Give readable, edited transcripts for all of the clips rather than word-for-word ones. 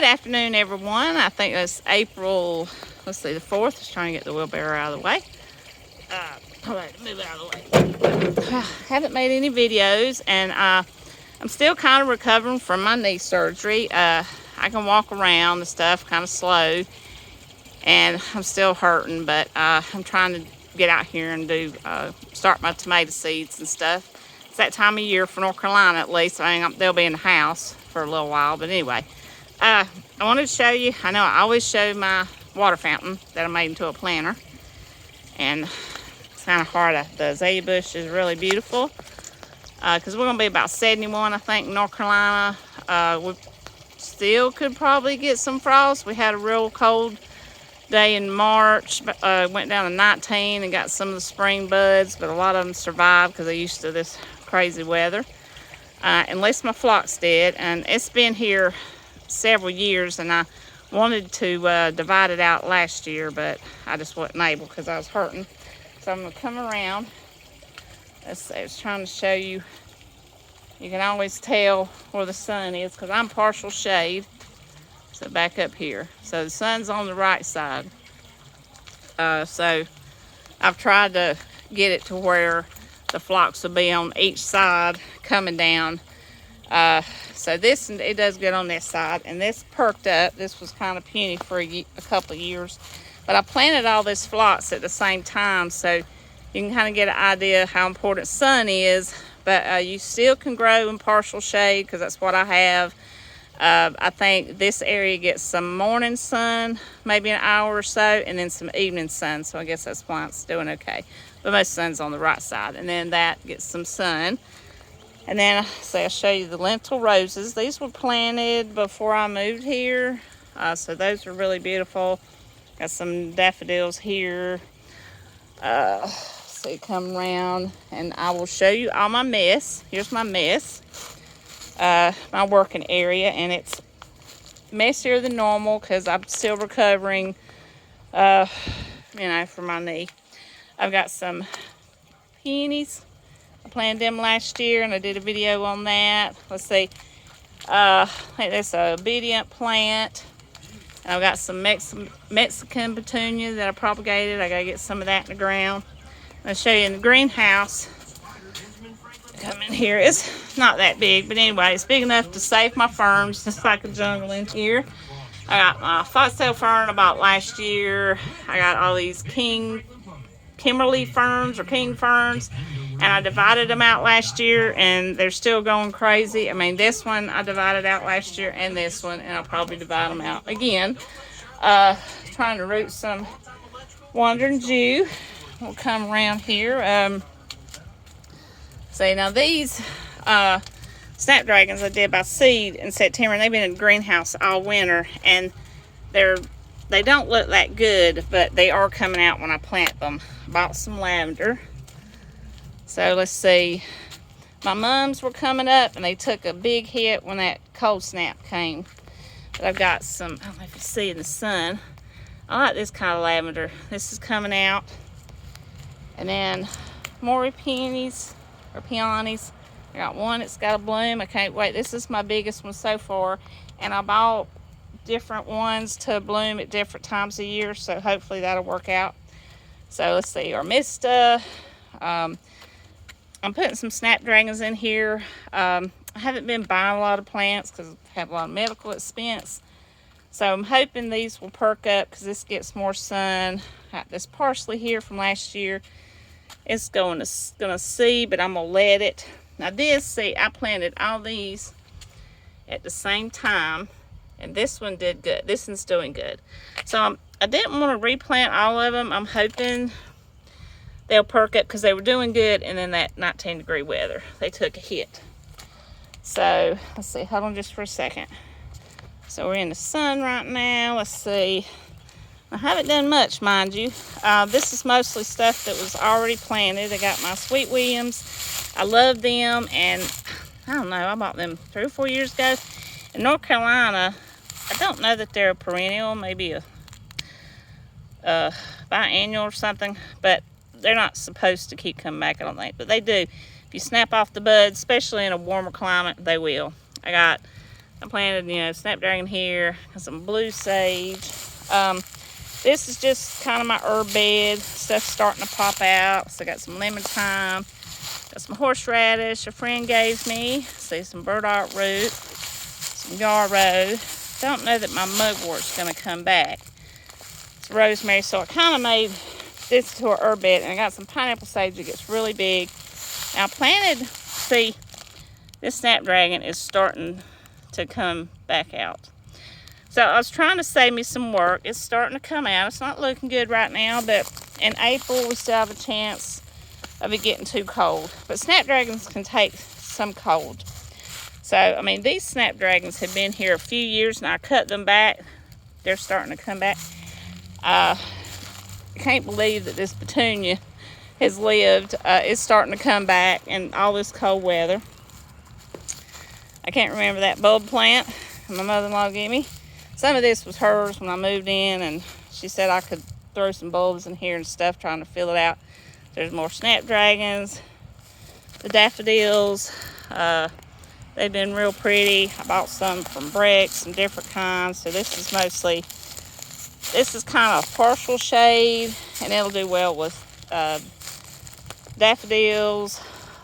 Good afternoon, everyone. I think it's April, let's see, the 4th. Just trying to get the wheelbarrow out of the way. Hold on, move it out of the way. Haven't made any videos, and I'm still kind of recovering from my knee surgery. I can walk around and stuff kind of slow, and I'm still hurting, but I'm trying to get out here and start my tomato seeds and stuff. It's that time of year for North Carolina, at least. I mean, they'll be in the house for a little while, but anyway. I wanted to show you, I know I always show my water fountain that I made into a planter, and it's kind of hard. The azalea bush is really beautiful, because we're going to be about 71, I think, in North Carolina. We still could probably get some frost. We had a real cold day in March, went down to 19 and got some of the spring buds, but a lot of them survived because they're used to this crazy weather. At least my phlox did, and it's been here several years, and I wanted to divide it out last year, but I just wasn't able because I was hurting. So I'm going to come around. Let's see, I was trying to show you. You can always tell where the sun is because I'm partial shade. So back up here. So the sun's on the right side. So I've tried to get it to where the phlox will be on each side coming down. So this, it does good on this side, and this perked up. This was kind of puny for a couple of years, but I planted all this phlox at the same time, so you can kind of get an idea how important sun is. But you still can grow in partial shade because that's what I have. I think this area gets some morning sun, maybe an hour or so, and then some evening sun, so I guess that's why it's doing okay. But most sun's on the right side, and then that gets some sun. And then, I'll show you the lentil roses. These were planted before I moved here. So those are really beautiful. Got some daffodils here. So come around and I will show you all my mess. Here's my mess. My working area. And it's messier than normal because I'm still recovering, from my knee. I've got some peonies. I planted them last year, and I did a video on that. Let's see. I think that's a obedient plant. And I've got some Mexican petunia that I propagated. I got to get some of that in the ground. I'll show you in the greenhouse. Come in here. It's not that big, but anyway, it's big enough to save my ferns. It's like a jungle in here. I got my foxtail fern I bought last year. I got all these Kimberly ferns or king ferns, and I divided them out last year, and they're still going crazy. I mean, this one I divided out last year, and this one, and I'll probably divide them out again. Trying to root some wandering Jew. We'll come around here. See, now these snapdragons I did by seed in September, and they've been in the greenhouse all winter, and they don't look that good, but they are coming out when I plant them. Bought some lavender. So let's see. My mums were coming up, and they took a big hit when that cold snap came. But I've got some, I don't know if you see in the sun. I like this kind of lavender. This is coming out. And then more peonies, or peonies. I got one that's got a bloom. I can't wait. This is my biggest one so far. And I bought different ones to bloom at different times of year, so hopefully that'll work out. So let's see, Armista. I'm putting some snapdragons in here. I haven't been buying a lot of plants because I have a lot of medical expense. So I'm hoping these will perk up because this gets more sun. Got this parsley here from last year. It's gonna seed, but I'm gonna let it. Now this, see, I planted all these at the same time. And this one did good. This one's doing good. So I didn't want to replant all of them. I'm hoping they'll perk up because they were doing good. And then that 19-degree weather, they took a hit. So let's see. Hold on just for a second. So we're in the sun right now. Let's see. I haven't done much, mind you. This is mostly stuff that was already planted. I got my Sweet Williams. I love them. And I don't know. I bought them 3 or 4 years ago. In North Carolina, I don't know that they're a perennial, maybe a biannual or something, but they're not supposed to keep coming back, I don't think, but they do. If you snap off the buds, especially in a warmer climate, they will. I got I planted, you know, snapdragon here, got some blue sage. This is just kind of my herb bed. Stuff's starting to pop out. So I got some lemon thyme, got some horseradish a friend gave me. See, some burdock root, some yarrow. Don't know that my mugwort's going to come back. It's rosemary, so I kind of made this to a herb bed, and I got some pineapple sage that gets really big. Now I planted, see, this snapdragon is starting to come back out. So I was trying to save me some work. It's starting to come out. It's not looking good right now, but in April we still have a chance of it getting too cold. But snapdragons can take some cold. So, I mean, these snapdragons have been here a few years, and I cut them back. They're starting to come back. I can't believe that this petunia has lived. It's starting to come back in all this cold weather. I can't remember that bulb plant my mother-in-law gave me. Some of this was hers when I moved in, and she said I could throw some bulbs in here and stuff, trying to fill it out. There's more snapdragons, the daffodils. They've been real pretty. I bought some from Breck, some different kinds. So this is kind of partial shade, and it'll do well with daffodils,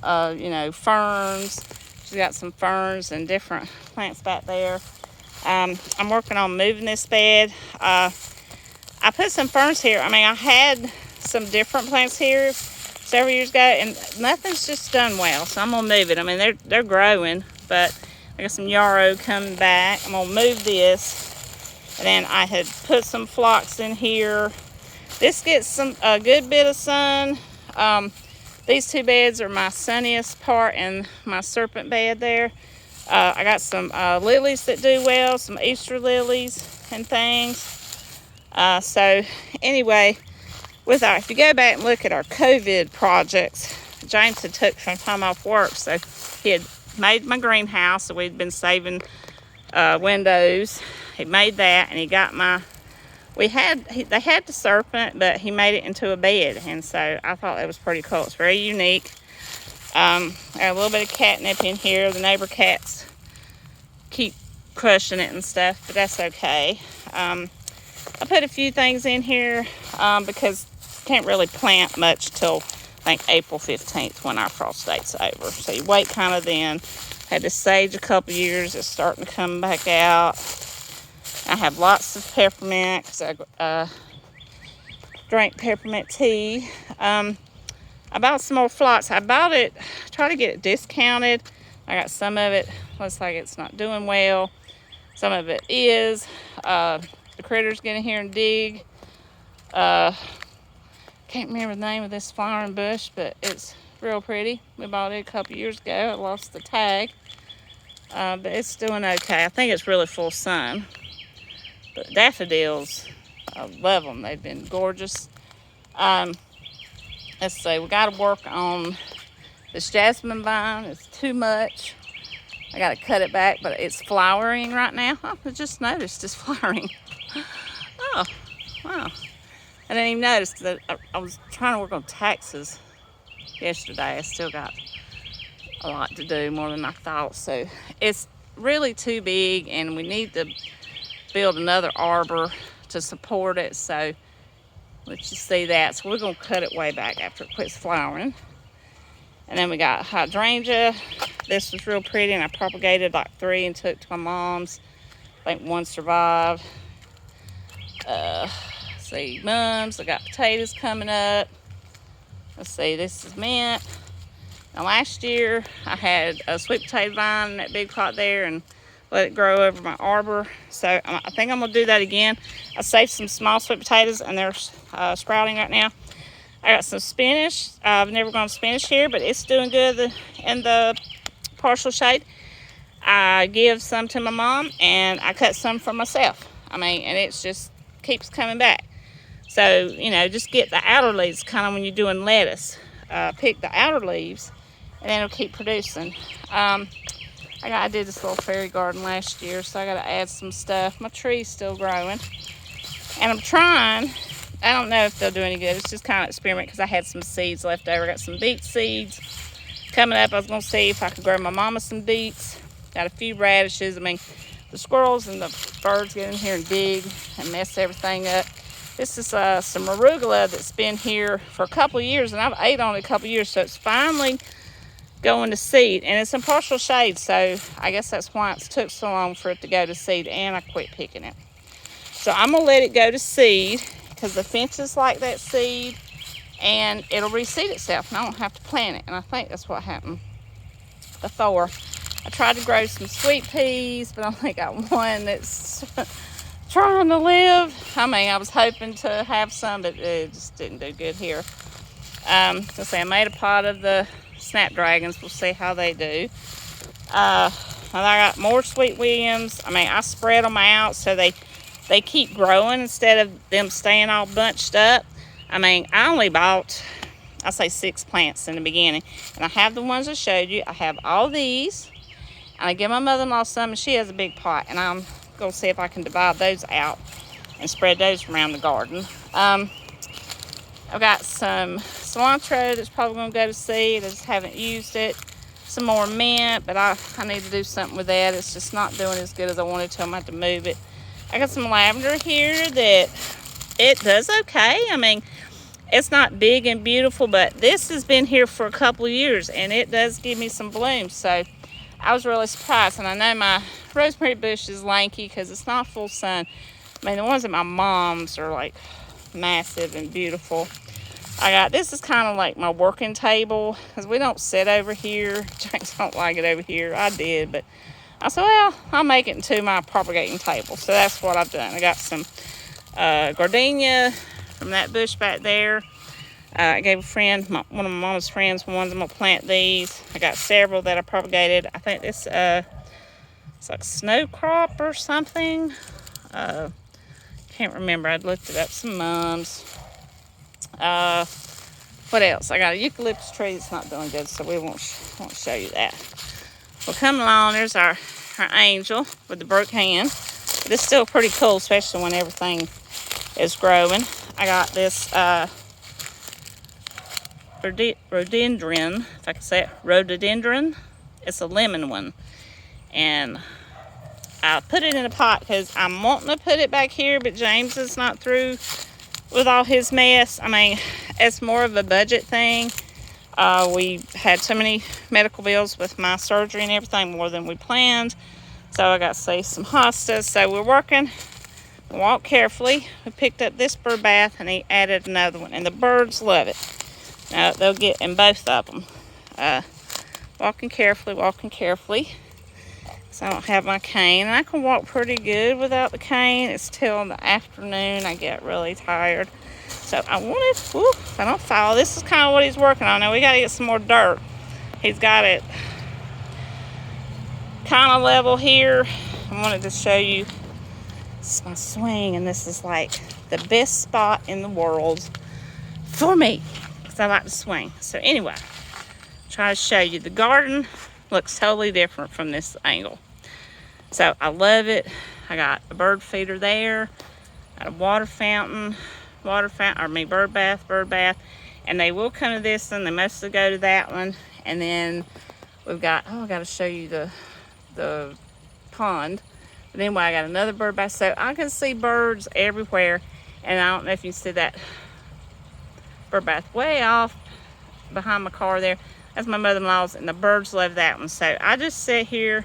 you know, ferns. She's got some ferns and different plants back there. I'm working on moving this bed. I put some ferns here. I mean, I had some different plants here several years ago, and nothing's just done well, so I'm gonna move it. I mean, they're growing, but I got some yarrow coming back. I'm gonna move this, and then I had put some phlox in here. This gets a good bit of sun. These two beds are my sunniest part in my serpent bed there. I got some lilies that do well, some Easter lilies and things. So anyway, if you go back and look at our COVID projects, James had took some time off work, so he had made my greenhouse. So we'd been saving windows. He made that, and he got they had the serpent, but he made it into a bed, and so I thought that was pretty cool. It's very unique. Got a little bit of catnip in here. The neighbor cats keep crushing it and stuff, but that's okay. I put a few things in here because you can't really plant much till I think April 15th when our frost date's over. So you wait kind of then. Had this sage a couple years. It's starting to come back out. I have lots of peppermint because I drink peppermint tea. I bought some more phlox. I bought it, tried to get it discounted. I got some of it, looks like it's not doing well. Some of it is. The critters get in here and dig. Can't remember the name of this flowering bush, but it's real pretty. We bought it a couple years ago. I lost the tag, but it's doing okay. I think it's really full sun. But daffodils, I love them. They've been gorgeous. Let's see, we got to work on this jasmine vine. It's too much. I got to cut it back, but it's flowering right now. Oh, I just noticed it's flowering. Oh, wow. I didn't even notice because I was trying to work on taxes yesterday. I still got a lot to do, more than I thought. So it's really too big, and we need to build another arbor to support it. So let you see that. So we're going to cut it way back after it quits flowering. And then we got hydrangea. This was real pretty, and I propagated like 3 and took to my mom's. I think 1 survived. See, mums. I got potatoes coming up. Let's see, this is mint. Now last year I had a sweet potato vine in that big pot there and let it grow over my arbor. So I think I'm gonna do that again. I saved some small sweet potatoes, and they're sprouting right now. I got some spinach. I've never grown spinach here, but it's doing good in the partial shade. I give some to my mom, and I cut some for myself. I mean, and it's just keeps coming back. So, you know, just get the outer leaves, kind of when you're doing lettuce. Pick the outer leaves, and then it'll keep producing. I did this little fairy garden last year, so I got to add some stuff. My tree's still growing, and I'm trying. I don't know if they'll do any good. It's just kind of experiment because I had some seeds left over. I got some beet seeds coming up. I was going to see if I could grow my mama some beets. Got a few radishes. I mean, the squirrels and the birds get in here and dig and mess everything up. This is some arugula that's been here for a couple of years, and I've ate on it a couple of years, so it's finally going to seed. And it's in partial shade, so I guess that's why it took so long for it to go to seed, and I quit picking it. So I'm going to let it go to seed because the finches like that seed, and it'll reseed itself, and I don't have to plant it. And I think that's what happened before. I tried to grow some sweet peas, but I only got one that's trying to live. I mean, I was hoping to have some, but it just didn't do good here. Let's see, I made a pot of the snapdragons. We'll see how they do. I got more sweet williams. I mean, I spread them out so they keep growing instead of them staying all bunched up. I mean, I only bought, I say 6 plants in the beginning. And I have the ones I showed you. I have all these. And I give my mother-in-law some, and she has a big pot. And I'm going to see if I can divide those out and spread those around the garden. I've got some cilantro that's probably going to go to seed. I just haven't used it. Some more mint, but I need to do something with that. It's just not doing as good as I wanted to. I'm going to have to move it. I got some lavender here that it does okay. I mean, it's not big and beautiful, but this has been here for a couple of years, and it does give me some blooms. So I was really surprised. And I know my rosemary bush is lanky because it's not full sun. I mean, the ones at my mom's are like massive and beautiful. This is kind of like my working table because we don't sit over here. James don't like it over here. I did, but I said, well, I'll make it into my propagating table. So that's what I've done. I got some gardenia from that bush back there. I gave a friend, one of my mama's friends, ones. I'm going to plant these. I got several that I propagated. I think this, it's like snow crop or something. Can't remember. I looked it up. Some mums. What else? I got a eucalyptus tree that's not doing good, so we won't show you that. Well, come along. There's our angel with the broke hand. But it's still pretty cool, especially when everything is growing. I got this rhododendron, if I can say it, rhododendron. It's a lemon one. And I put it in a pot because I'm wanting to put it back here, but James is not through with all his mess. I mean, it's more of a budget thing. We had so many medical bills with my surgery and everything, more than we planned. So I got to save some hostas. So we're working. Walk carefully. We picked up this bird bath, and he added another one. And the birds love it. Now, they'll get in both of them. Walking carefully. So I don't have my cane. And I can walk pretty good without the cane. It's till in the afternoon I get really tired. So I wanted, if I don't fall, this is kind of what he's working on. Now we got to get some more dirt. He's got it kind of level here. I wanted to show you, this is my swing, and this is like the best spot in the world for me because I like to swing. So anyway, try to show you. The garden looks totally different from this angle. So I love it. I got a bird feeder there, got a bird bath, and they will come to this one. They mostly go to that one. And then we've got, I got to show you the pond. But anyway, I got another bird bath. So I can see birds everywhere. And I don't know if you can see that bird bath way off behind my car there. That's my mother-in-law's, and the birds love that one. So I just sit here,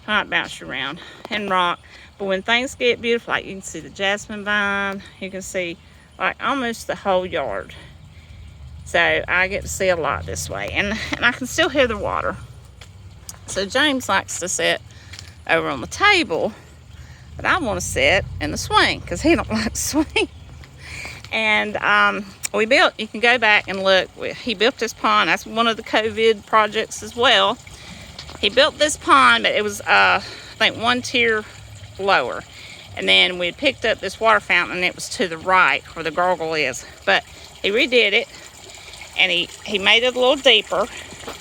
I might bounce around and rock. But when things get beautiful, like you can see the jasmine vine, you can see like almost the whole yard. So I get to see a lot this way, and I can still hear the water. So James likes to sit over on the table, but I want to sit in the swing because he don't like to swing. And we built, you can go back and look, he built this pond. That's one of the COVID projects as well. He built this pond, but it was I think one tier lower. And then we picked up this water fountain, and it was to the right where the gargoyle is. But he redid it, and he made it a little deeper.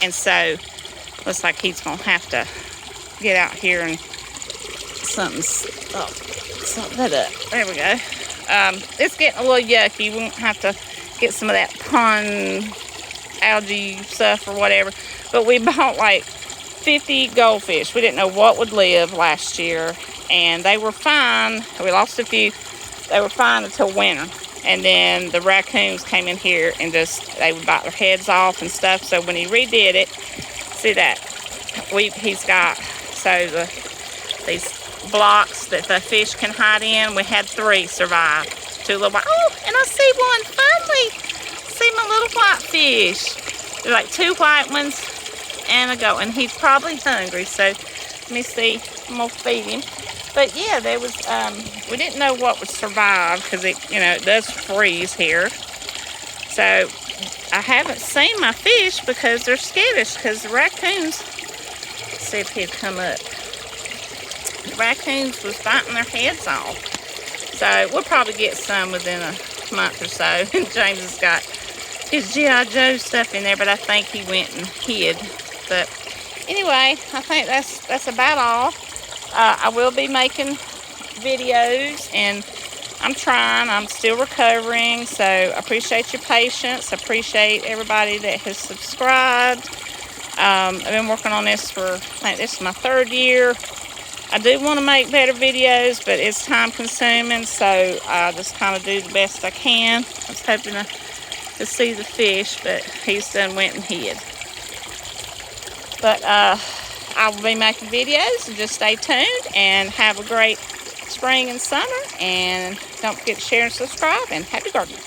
And so looks like he's gonna have to get out here and something that up. There we go. It's getting a little yucky. We won't have to get some of that pond algae stuff or whatever. But we bought like 50 goldfish. We didn't know what would live last year, and they were fine. We lost a few. They were fine until winter, and then the raccoons came in here and they would bite their heads off and stuff. So when he redid it, see that he's got these blocks that the fish can hide in. We had 3 survive. 2 little white. Oh, and I see one finally. See my little white fish. They're like 2 white ones and a goat, and he's probably hungry. So let me see. I'm gonna feed him. But yeah, there was we didn't know what would survive because it does freeze here. So I haven't seen my fish because they're skittish because the raccoons. Let's see if he'd come up. The raccoons was biting their heads off. So we'll probably get some within a month or so. And James has got his G.I. Joe stuff in there, but I think he went and hid. But anyway, I think that's about all. I will be making videos, and I'm still recovering, so I appreciate your patience. I appreciate everybody that has subscribed. I've been working on this for, I think this is my 3rd year. I do want to make better videos, but it's time consuming, so I just kind of do the best I can. I was hoping to see the fish, but he's done went and hid. But I will be making videos, so just stay tuned and have a great spring and summer. And don't forget to share and subscribe, and happy gardening.